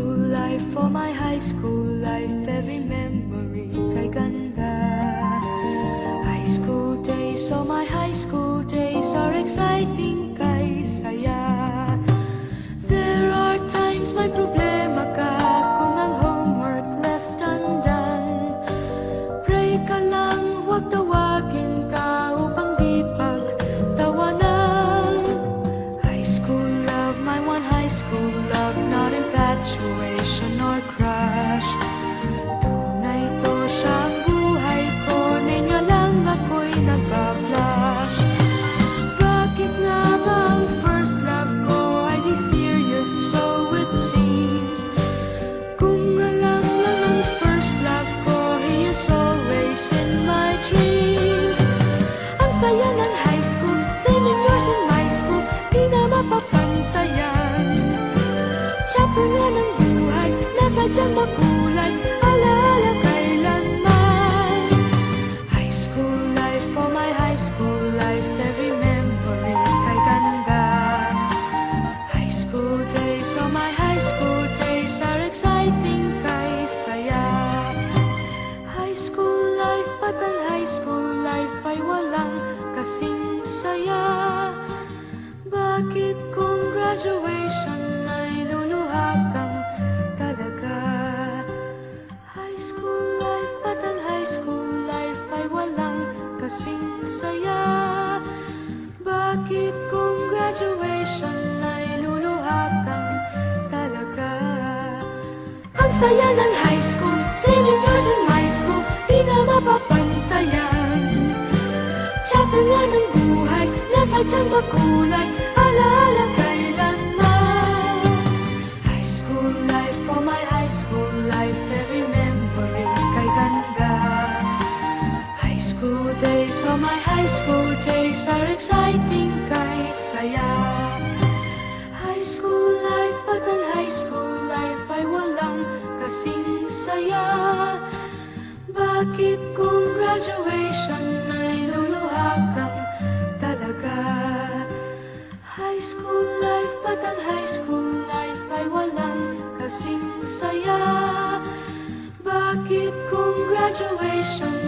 school life, for my high school life, every memory kay ganda. High school days, oh my high school days are exciting kay saya. There are times may problema ka kung ang homework left undone. Pray ka lang, huwag tawagin ka upang di pagtawanan. High school love, my one high school love, not infatuation or crush. Tunay to siyang buhay ko, niya lang ako'y nagbablush. Bakit nga ba ang first love ko ay di serious, so it seems? Kung alam lang ang first love ko, he is always in my dreams. Ang saya ng high school, 7 years in my school, di na mapapantayan. Chapter nga ng buhay, nasadyang makulay, alaala kailanman. High school life, for my high school life, every memory kay ganda. High school days, oh my high school days are exciting kay saya. High school life, at ang high school life ay walang kasing saya. Bakit kung graduation ay luluha kang talaga? High school life, at ang high school life ay walang kasing saya. Bakit kung graduation ay luluha kang talaga? Ang saya ng high school, 7 years in my school, di na mapapantayan. Chapter nga ng buhay, nasadyang makulay, alaala kailanman. High school life, for my high school life, every memory kay ganda. High school days, oh my high school days are exciting kay saya. High school life, at ang high school life ay walang kasing saya. Bakit kung graduation ay luluha kang talaga? High school life, at ang high school life ay walang kasing saya. Bakit kung graduation